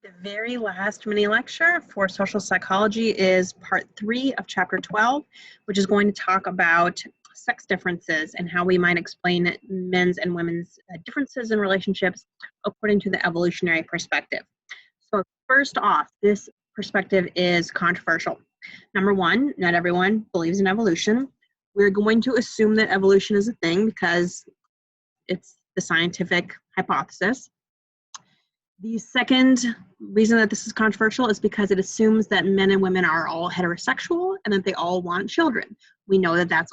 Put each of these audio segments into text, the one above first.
The very last mini lecture for social psychology is part 3 of chapter 12, which is going to talk about sex differences and how we might explain men's and women's differences in relationships according to the evolutionary perspective. So first off, this perspective is controversial. Number one, not everyone believes in evolution. We're going to assume that evolution is a thing because it's the scientific hypothesis. The second reason that this is controversial is because it assumes that men and women are all heterosexual and that they all want children. We know that that's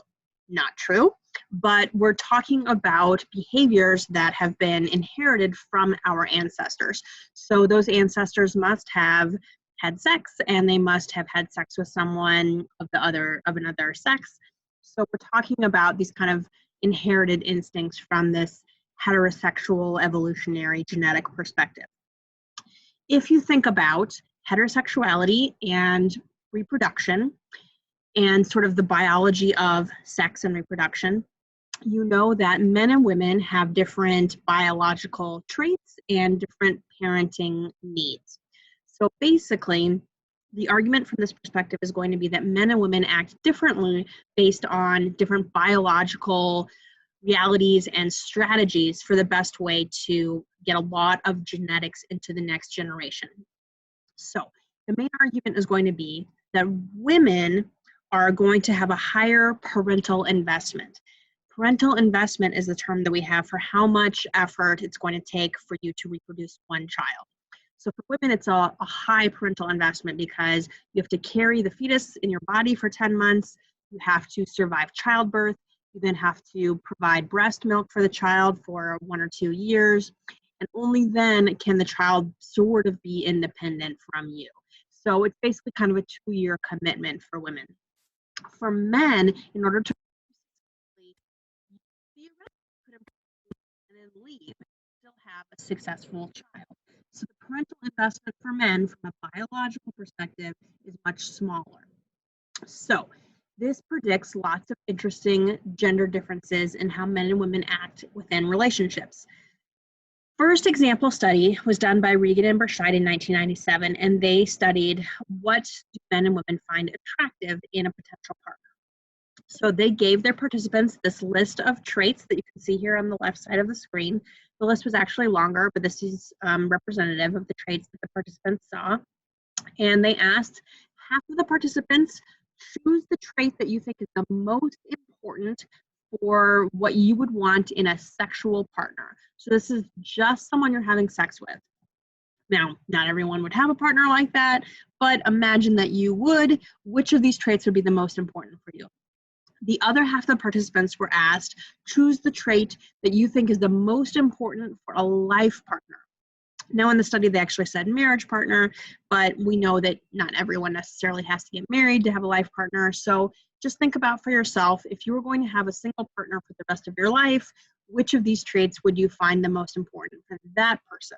not true, but we're talking about behaviors that have been inherited from our ancestors. So those ancestors must have had sex, and they must have had sex with someone of another sex. So we're talking about these kind of inherited instincts from this heterosexual evolutionary genetic perspective. If you think about heterosexuality and reproduction and sort of the biology of sex and reproduction, you know that men and women have different biological traits and different parenting needs. So basically, the argument from this perspective is going to be that men and women act differently based on different biological realities and strategies for the best way to get a lot of genetics into the next generation. So the main argument is going to be that women are going to have a higher parental investment. Parental investment is the term that we have for how much effort it's going to take for you to reproduce one child. So for women, it's a high parental investment because you have to carry the fetus in your body for 10 months. You have to survive childbirth. You then have to provide breast milk for the child for 1 or 2 years, and only then can the child sort of be independent from you. So it's basically kind of a 2-year commitment for women. For men, in order to theoretically and then leave, still have a successful child. So the parental investment for men from a biological perspective is much smaller. So this predicts lots of interesting gender differences in how men and women act within relationships. First example study was done by Regan and Berscheid in 1997, and they studied what do men and women find attractive in a potential partner. So they gave their participants this list of traits that you can see here on the left side of the screen. The list was actually longer, but this is representative of the traits that the participants saw. And they asked half of the participants, choose the trait that you think is the most important for what you would want in a sexual partner. So this is just someone you're having sex with. Now, not everyone would have a partner like that, but imagine that you would. Which of these traits would be the most important for you? The other half of the participants were asked, choose the trait that you think is the most important for a life partner. Now in the study, they actually said marriage partner, but we know that not everyone necessarily has to get married to have a life partner. So just think about for yourself, if you were going to have a single partner for the rest of your life, which of these traits would you find the most important for that person?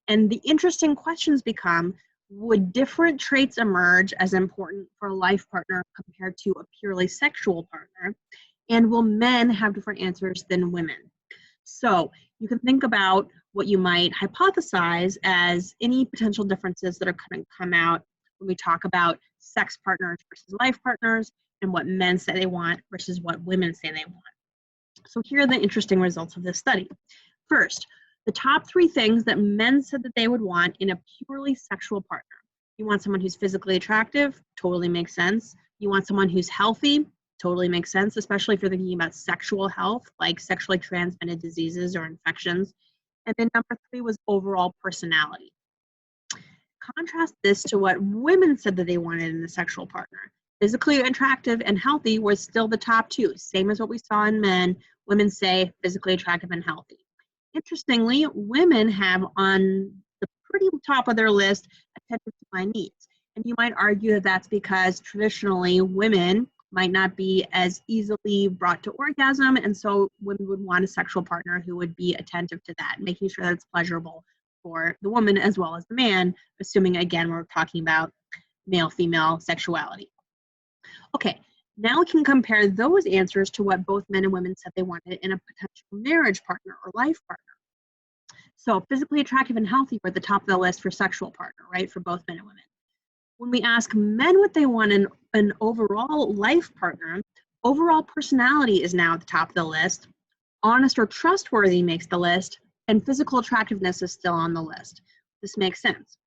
And the interesting questions become, would different traits emerge as important for a life partner compared to a purely sexual partner? And will men have different answers than women? So you can think about what you might hypothesize as any potential differences that are going to come out when we talk about sex partners versus life partners and what men say they want versus what women say they want. So here are the interesting results of this study. First, the top 3 things that men said that they would want in a purely sexual partner. You want someone who's physically attractive, totally makes sense. You want someone who's healthy, totally makes sense, especially if you're thinking about sexual health, like sexually transmitted diseases or infections. And then number 3 was overall personality. Contrast this to what women said that they wanted in a sexual partner. Physically attractive and healthy was still the top 2, same as what we saw in men. Women say physically attractive and healthy. Interestingly, women have on the pretty top of their list attentive to my needs. And you might argue that that's because traditionally women might not be as easily brought to orgasm, and so women would want a sexual partner who would be attentive to that, making sure that it's pleasurable for the woman as well as the man, assuming, again, we're talking about male-female sexuality. Okay, now we can compare those answers to what both men and women said they wanted in a potential marriage partner or life partner. So physically attractive and healthy were at the top of the list for sexual partner, right, for both men and women. When we ask men what they want in an overall life partner, overall personality is now at the top of the list. Honest or trustworthy makes the list, and physical attractiveness is still on the list. This makes sense.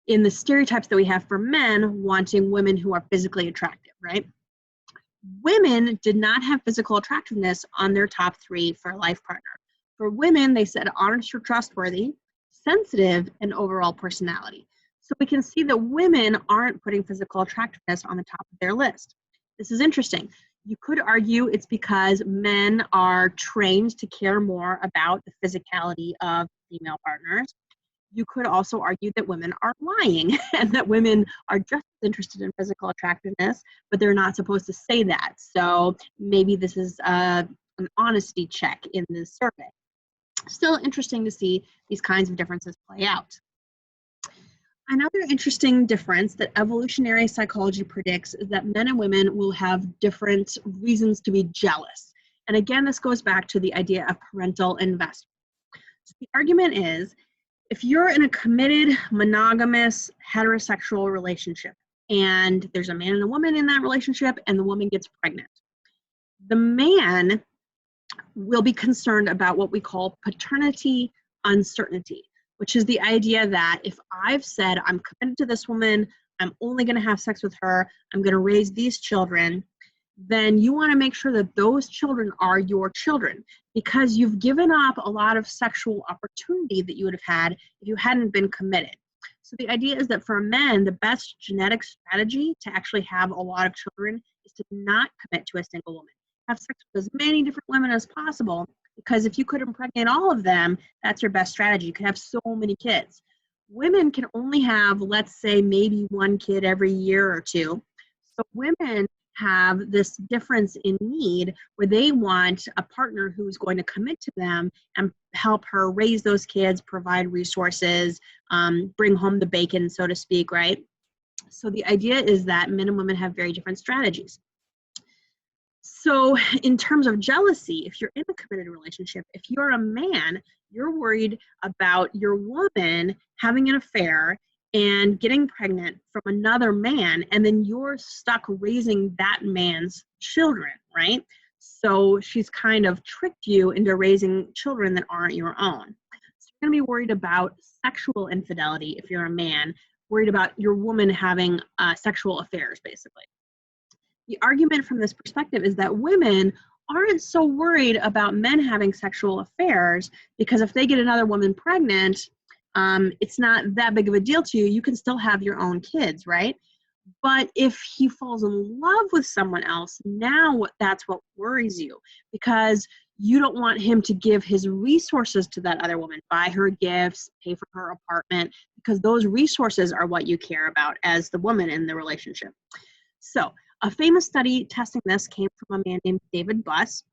In the stereotypes that we have for men wanting women who are physically attractive, right? Women did not have physical attractiveness on their top 3 for a life partner. For women, they said honest or trustworthy, sensitive, and overall personality. So we can see that women aren't putting physical attractiveness on the top of their list. This is interesting. You could argue it's because men are trained to care more about the physicality of female partners. You could also argue that women are lying and that women are just as interested in physical attractiveness, but they're not supposed to say that. So maybe this is an honesty check in this survey. Still interesting to see these kinds of differences play out. Another interesting difference that evolutionary psychology predicts is that men and women will have different reasons to be jealous. And again, this goes back to the idea of parental investment. So the argument is, if you're in a committed, monogamous, heterosexual relationship, and there's a man and a woman in that relationship, and the woman gets pregnant, the man will be concerned about what we call paternity uncertainty, which is the idea that if I've said I'm committed to this woman, I'm only going to have sex with her, I'm going to raise these children, then you want to make sure that those children are your children, because you've given up a lot of sexual opportunity that you would have had if you hadn't been committed. So the idea is that for men, the best genetic strategy to actually have a lot of children is to not commit to a single woman. Have sex with as many different women as possible, because if you could impregnate all of them, that's your best strategy. You can have so many kids. Women can only have, let's say, maybe 1 kid every year or 2. So women have this difference in need where they want a partner who's going to commit to them and help her raise those kids, provide resources, bring home the bacon, so to speak, right? So the idea is that men and women have very different strategies. So in terms of jealousy, if you're in a committed relationship, if you're a man, you're worried about your woman having an affair and getting pregnant from another man, and then you're stuck raising that man's children, right? So she's kind of tricked you into raising children that aren't your own. So you're going to be worried about sexual infidelity if you're a man, worried about your woman having sexual affairs, basically. The argument from this perspective is that women aren't so worried about men having sexual affairs, because if they get another woman pregnant, it's not that big of a deal to you. You can still have your own kids, right? But if he falls in love with someone else, now that's what worries you, because you don't want him to give his resources to that other woman, buy her gifts, pay for her apartment, because those resources are what you care about as the woman in the relationship. So a famous study testing this came from a man named David Buss,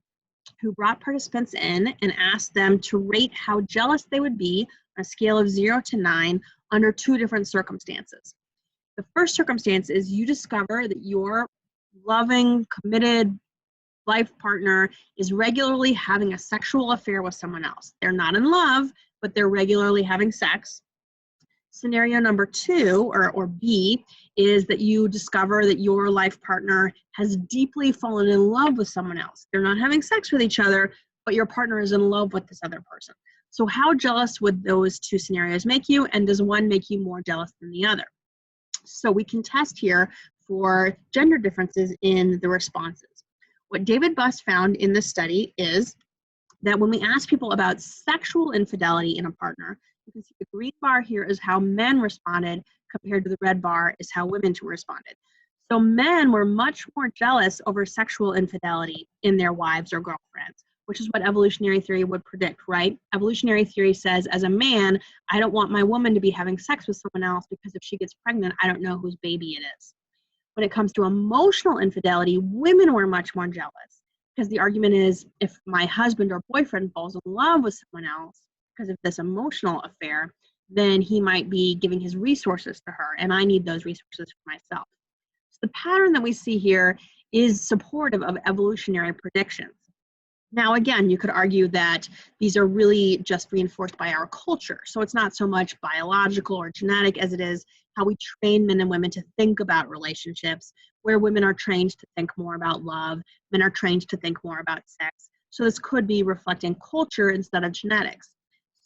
who brought participants in and asked them to rate how jealous they would be on a scale of 0 to 9 under 2 different circumstances. The first circumstance is you discover that your loving, committed life partner is regularly having a sexual affair with someone else. They're not in love, but they're regularly having sex. Scenario number 2, or B, is that you discover that your life partner has deeply fallen in love with someone else. They're not having sex with each other, but your partner is in love with this other person. So how jealous would those 2 scenarios make you, and does one make you more jealous than the other? So we can test here for gender differences in the responses. What David Buss found in this study is that when we ask people about sexual infidelity in a partner, you can see the green bar here is how men responded compared to the red bar is how women responded. So men were much more jealous over sexual infidelity in their wives or girlfriends, which is what evolutionary theory would predict, right? Evolutionary theory says, as a man, I don't want my woman to be having sex with someone else, because if she gets pregnant, I don't know whose baby it is. When it comes to emotional infidelity, women were much more jealous, because the argument is, if my husband or boyfriend falls in love with someone else because of this emotional affair, then he might be giving his resources to her, and I need those resources for myself. So the pattern that we see here is supportive of evolutionary predictions. Now, again, you could argue that these are really just reinforced by our culture. So it's not so much biological or genetic as it is how we train men and women to think about relationships, where women are trained to think more about love, men are trained to think more about sex. So this could be reflecting culture instead of genetics.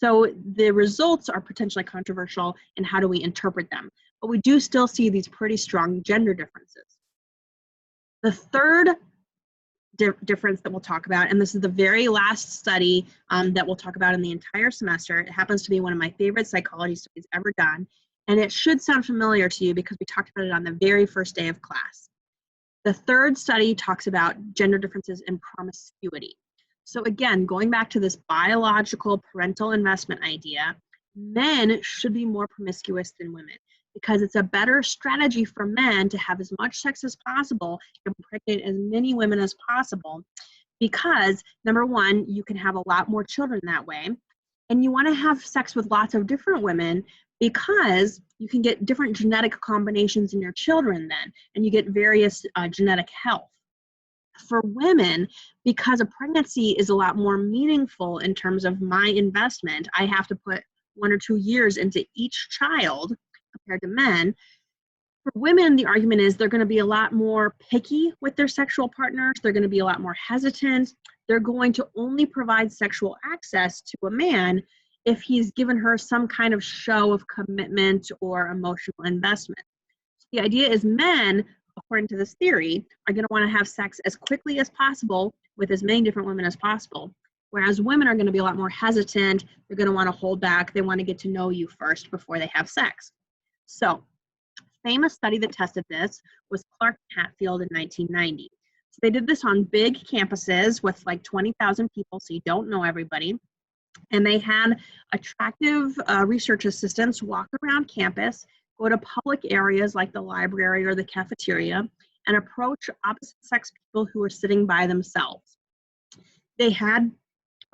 So the results are potentially controversial, and how do we interpret them? But we do still see these pretty strong gender differences. The third difference that we'll talk about, and this is the very last study that we'll talk about in the entire semester. It happens to be one of my favorite psychology studies ever done, and it should sound familiar to you because we talked about it on the very first day of class. The third study talks about gender differences in promiscuity. So again, going back to this biological parental investment idea, men should be more promiscuous than women because it's a better strategy for men to have as much sex as possible and impregnate as many women as possible because, number one, you can have a lot more children that way, and you want to have sex with lots of different women because you can get different genetic combinations in your children then, and you get various genetic health. For women, because a pregnancy is a lot more meaningful in terms of my investment, I have to put 1 or 2 years into each child compared to men. For women, the argument is they're going to be a lot more picky with their sexual partners. They're going to be a lot more hesitant. They're going to only provide sexual access to a man if he's given her some kind of show of commitment or emotional investment. The idea is men, according to this theory, are going to want to have sex as quickly as possible with as many different women as possible, whereas women are going to be a lot more hesitant. They're going to want to hold back. They want to get to know you first before they have sex. So, famous study that tested this was Clark and Hatfield in 1990. So they did this on big campuses with like 20,000 people, so you don't know everybody. And they had attractive research assistants walk around campus, go to public areas like the library or the cafeteria, and approach opposite sex people who were sitting by themselves. They had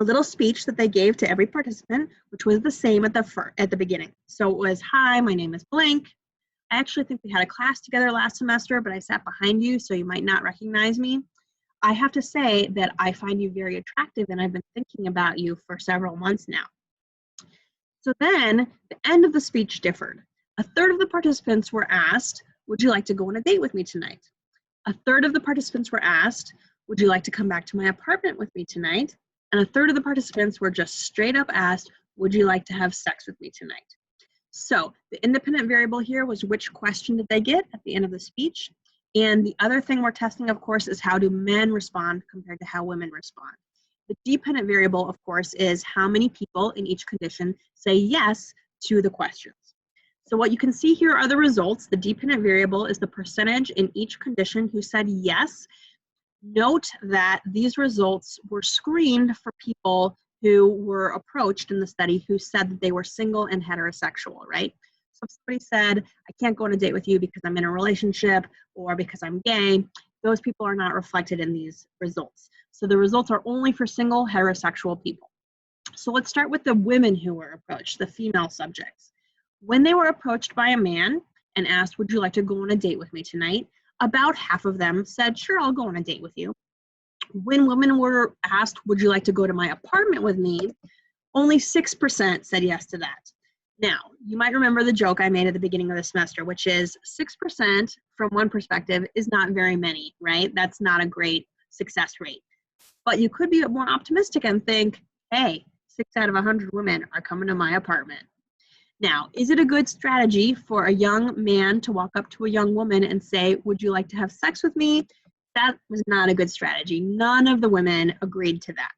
a little speech that they gave to every participant, which was the same at the beginning. So it was, "Hi, my name is blank. I actually think we had a class together last semester, but I sat behind you, so you might not recognize me. I have to say that I find you very attractive, and I've been thinking about you for several months now." So then the end of the speech differed. A third of the participants were asked, "Would you like to go on a date with me tonight?" A third of the participants were asked, "Would you like to come back to my apartment with me tonight?" And a third of the participants were just straight up asked, "Would you like to have sex with me tonight?" So the independent variable here was which question did they get at the end of the speech. And the other thing we're testing, of course, is how do men respond compared to how women respond. The dependent variable, of course, is how many people in each condition say yes to the questions. So what you can see here are the results. The dependent variable is the percentage in each condition who said yes. Note that these results were screened for people who were approached in the study who said that they were single and heterosexual, right? So if somebody said, "I can't go on a date with you because I'm in a relationship or because I'm gay," those people are not reflected in these results. So the results are only for single heterosexual people. So let's start with the women who were approached, the female subjects. When they were approached by a man and asked, "Would you like to go on a date with me tonight?" about half of them said, "Sure, I'll go on a date with you." When women were asked, "Would you like to go to my apartment with me?" only 6% said yes to that. Now, you might remember the joke I made at the beginning of the semester, which is 6% from one perspective is not very many, right? That's not a great success rate. But you could be more optimistic and think, hey, 6 out of 100 women are coming to my apartment. Now, is it a good strategy for a young man to walk up to a young woman and say, "Would you like to have sex with me?" That was not a good strategy. None of the women agreed to that.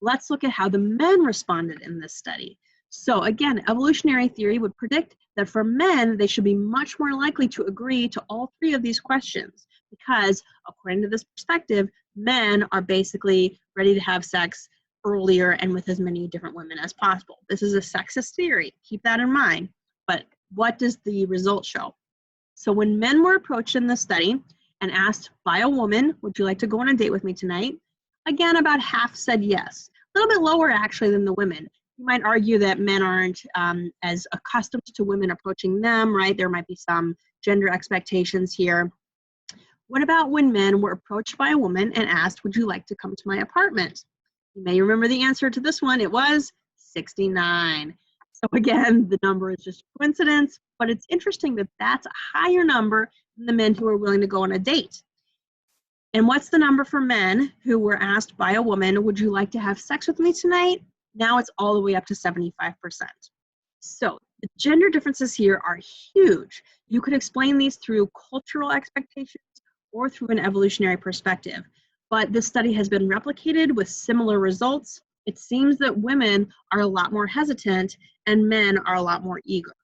Let's look at how the men responded in this study. So again, evolutionary theory would predict that for men, they should be much more likely to agree to all 3 of these questions because, according to this perspective, men are basically ready to have sex earlier and with as many different women as possible. This is a sexist theory. Keep that in mind. But what does the result show? So when men were approached in this study and asked by a woman, "Would you like to go on a date with me tonight?" again, about half said yes. A little bit lower actually than the women. You might argue that men aren't as accustomed to women approaching them, right? There might be some gender expectations here. What about when men were approached by a woman and asked, would you like to come to my apartment? You may remember the answer to this one. It was 69. So again, the number is just coincidence, but it's interesting that that's a higher number than the men who are willing to go on a date. And what's the number for men who were asked by a woman, would you like to have sex with me tonight? Now it's all the way up to 75%. So the gender differences here are huge. You could explain these through cultural expectations or through an evolutionary perspective. But this study has been replicated with similar results. It seems that women are a lot more hesitant and men are a lot more eager.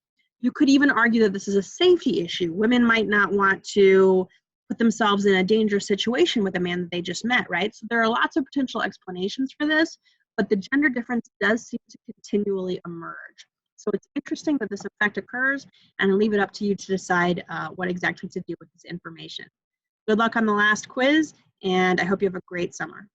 You could even argue that this is a safety issue. Women might not want to put themselves in a dangerous situation with a man that they just met, right? So there are lots of potential explanations for this, but the gender difference does seem to continually emerge. So it's interesting that this effect occurs, and I leave it up to you to decide what exactly to do with this information. Good luck on the last quiz, and I hope you have a great summer.